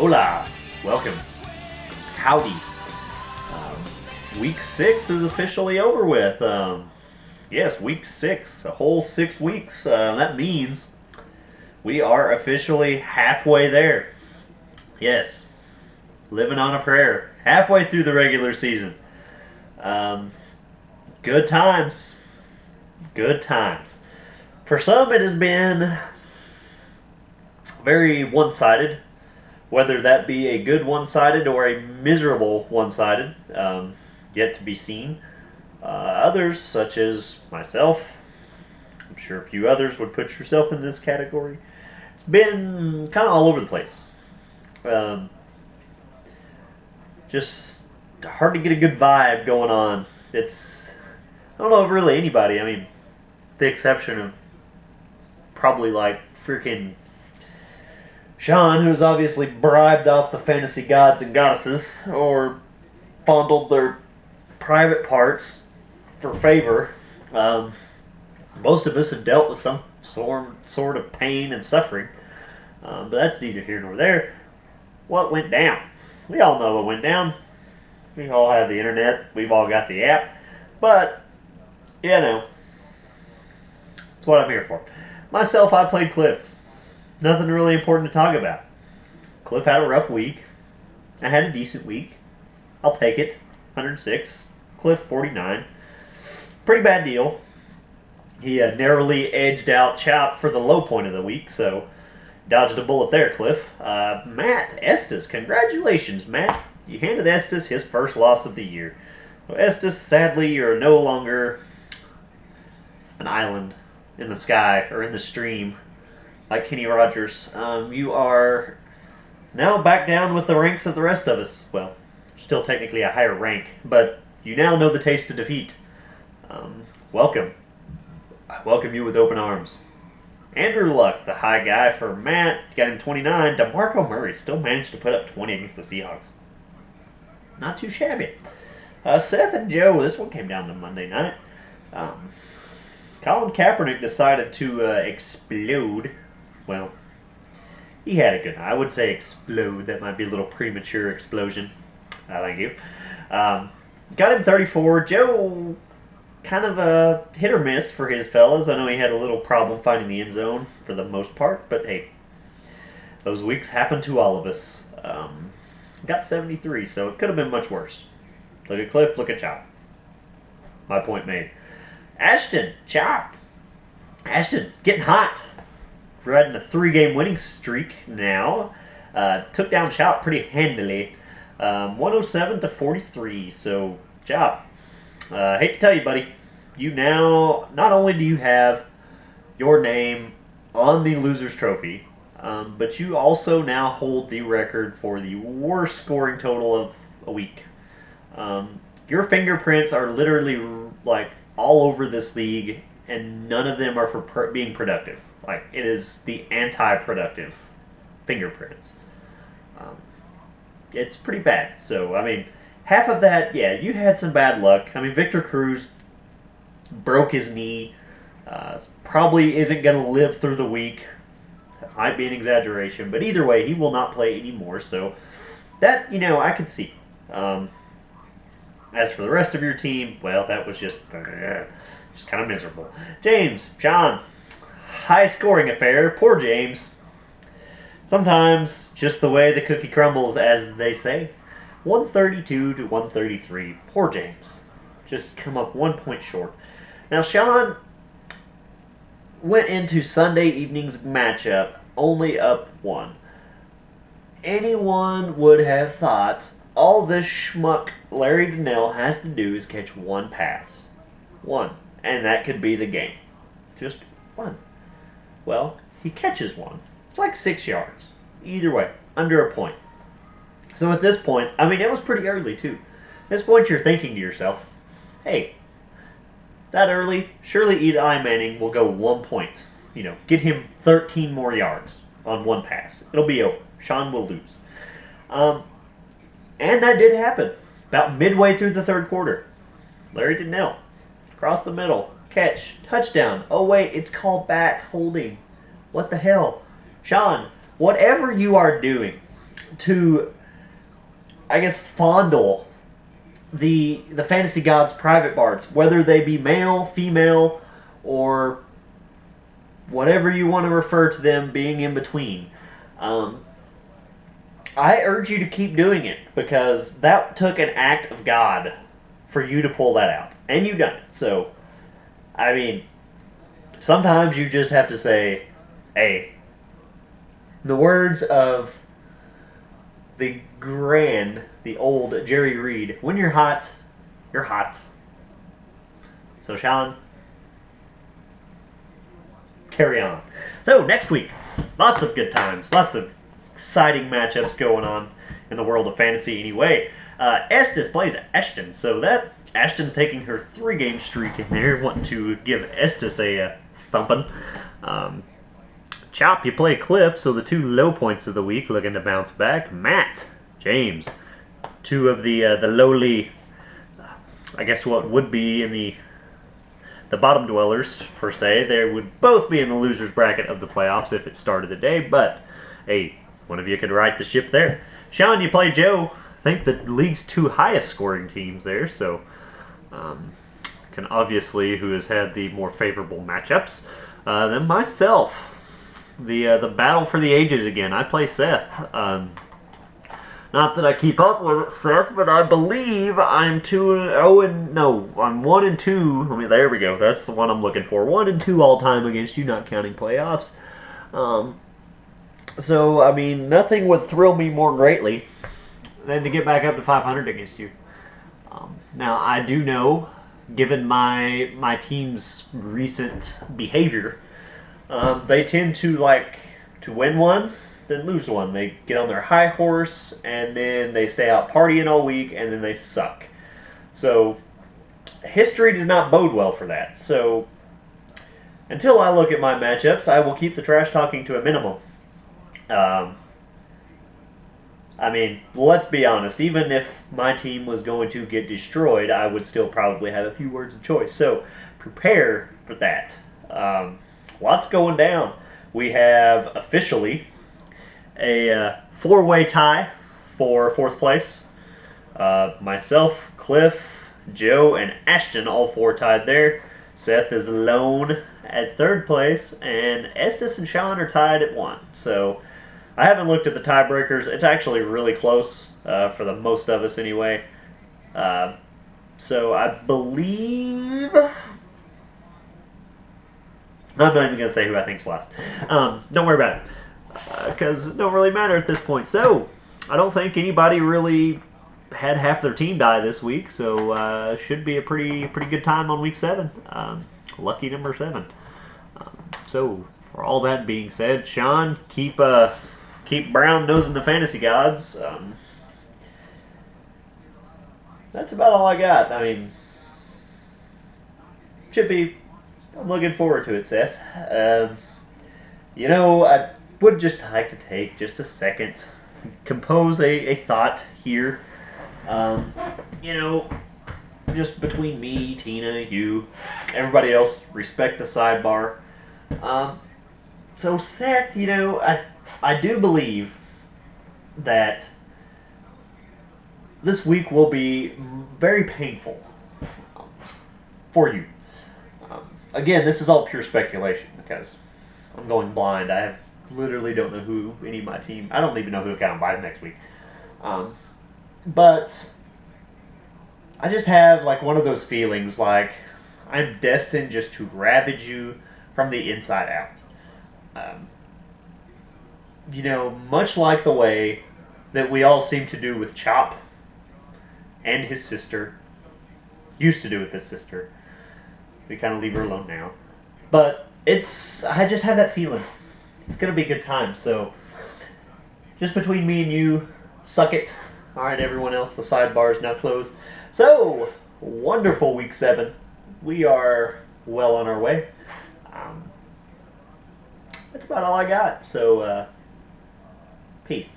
Hola, welcome, howdy. Week 6 is officially over with. Yes, week 6, a whole 6 weeks. That means we are officially halfway there. Yes, living on a prayer, halfway through the regular season. Good times, good times. For some, it has been very one-sided. Whether that be a good one-sided or a miserable one-sided, yet to be seen. Others, such as myself, I'm sure a few others would put yourself in this category. It's been kind of all over the place. Just hard to get a good vibe going on. I don't know if really anybody, the exception of probably like freaking Sean, who's obviously bribed off the fantasy gods and goddesses, or fondled their private parts for favor. Most of us have dealt with some sort of pain and suffering, but that's neither here nor there. What went down? We all know what went down. We all have the internet. We've all got the app. But, that's what I'm here for. Myself, I played Cliff. Nothing really important to talk about. Cliff had a rough week. I had a decent week. I'll take it. 106. Cliff 49. Pretty bad deal. He narrowly edged out Chop for the low point of the week, so dodged a bullet there, Cliff. Matt Estes, congratulations, Matt. You handed Estes his first loss of the year. Well, Estes, sadly, you're no longer an island in the sky or in the stream like Kenny Rogers. You are now back down with the ranks of the rest of us. Well, still technically a higher rank, but you now know the taste of defeat. Welcome. I welcome you with open arms. Andrew Luck, the high guy for Matt, got him 29. DeMarco Murray still managed to put up 20 against the Seahawks. Not too shabby. Seth and Joe, this one came down to Monday night. Colin Kaepernick decided to explode. Well, he had a good night. I would say explode. That might be a little premature explosion. Thank you. Got him 34. Joe, kind of a hit or miss for his fellas. I know he had a little problem finding the end zone for the most part, but hey, those weeks happen to all of us. Got 73, so it could have been much worse. Look at Cliff, look at Chop. My point made. Ashton, Chop. Ashton, getting hot. Riding a 3-game winning streak now. Took down Chop pretty handily. 107 to 43. So, Chop, hate to tell you, buddy, you now, not only do you have your name on the Loser's Trophy, but you also now hold the record for the worst scoring total of a week. Your fingerprints are literally like all over this league, and none of them are for being productive. Like, it is the anti-productive fingerprints. It's pretty bad. So, half of that, yeah, you had some bad luck. Victor Cruz broke his knee. Probably isn't going to live through the week. That might be an exaggeration, but either way, he will not play anymore. So, that, I could see. As for the rest of your team, well, that was just kind of miserable. James, John, high scoring affair. Poor James. Sometimes just the way the cookie crumbles, as they say. 132 to 133. Poor James. Just come up 1 point short. Now, Sean went into Sunday evening's matchup only up 1. Anyone would have thought all this schmuck Larry Donnell has to do is catch 1 pass. 1. And that could be the game. Just 1. Well, he catches 1. It's like 6 yards. Either way, under a point. So at this point, it was pretty early too. At this point, you're thinking to yourself, hey, that early, surely Eli Manning will go 1 point. Get him 13 more yards on 1 pass. It'll be over. Sean will lose. And that did happen. About midway through the third quarter. Larry Donnell, across the middle, catch, touchdown. Oh wait, it's called back holding. What the hell? Sean, whatever you are doing, to, I guess, fondle the fantasy gods' private parts, whether they be male, female, or whatever you want to refer to them being in between. I urge you to keep doing it because that took an act of God for you to pull that out. And you've done it. So, I mean, sometimes you just have to say, hey, the words of the old Jerry Reed, when you're hot, you're hot. So, Sean, carry on. So, next week, lots of good times, lots of exciting matchups going on in the world of fantasy anyway. Estes plays Ashton, so that Ashton's taking her 3-game streak in there, wanting to give Estes a thumping. Chop, you play Cliff, so the 2 low points of the week looking to bounce back. Matt, James, 2 of the lowly, I guess what would be in the bottom dwellers, per se. They would both be in the loser's bracket of the playoffs if it started today, but hey, one of you could right the ship there. Sean, you play Joe. I think the league's 2 highest scoring teams there, so can obviously who has had the more favorable matchups. Then myself, the battle for the ages again. I play Seth. Not that I keep up with Seth, but I believe I'm 2-0 no, I'm 1-2. I mean, there we go. That's the one I'm looking for. 1-2 all time against you, not counting playoffs. So, I mean, nothing would thrill me more greatly than to get back up to 500 against you. Now, I do know, given my team's recent behavior, they tend to like to win one, then lose one. They get on their high horse, and then they stay out partying all week, and then they suck. So, history does not bode well for that. So, until I look at my matchups, I will keep the trash talking to a minimum. I mean, let's be honest, even if my team was going to get destroyed, I would still probably have a few words of choice. So, prepare for that. Lots going down. We have officially a 4-way tie for 4th place. Myself, Cliff, Joe, and Ashton, all 4 tied there. Seth is alone at 3rd place, and Estes and Sean are tied at 1. So, I haven't looked at the tiebreakers. It's actually really close for the most of us anyway. So I believe... I'm not even going to say who I think's last. Don't worry about it, because it don't really matter at this point. So, I don't think anybody really had half their team die this week, so should be a pretty good time on week 7. Lucky number 7. So, for all that being said, Sean, keep brown nosing the fantasy gods. That's about all I got. I mean, should be. I'm looking forward to it, Seth. You know, I would just like to take just a second, compose a thought here. You know, just between me, Tina, you, everybody else, respect the sidebar. So Seth, you know, I do believe that this week will be very painful for you. Again, this is all pure speculation because I'm going blind. I literally don't know who any of my team. I don't even know who Account buys next week. But I just have like one of those feelings like I'm destined just to ravage you from the inside out. You know, much like the way that we all seem to do with Chop and his sister, used to do with his sister. We kind of leave her alone now. But I just have that feeling. It's going to be a good time. So, just between me and you, suck it. Alright, everyone else, the sidebar is now closed. So, wonderful week 7. We are well on our way. That's about all I got. So, peace.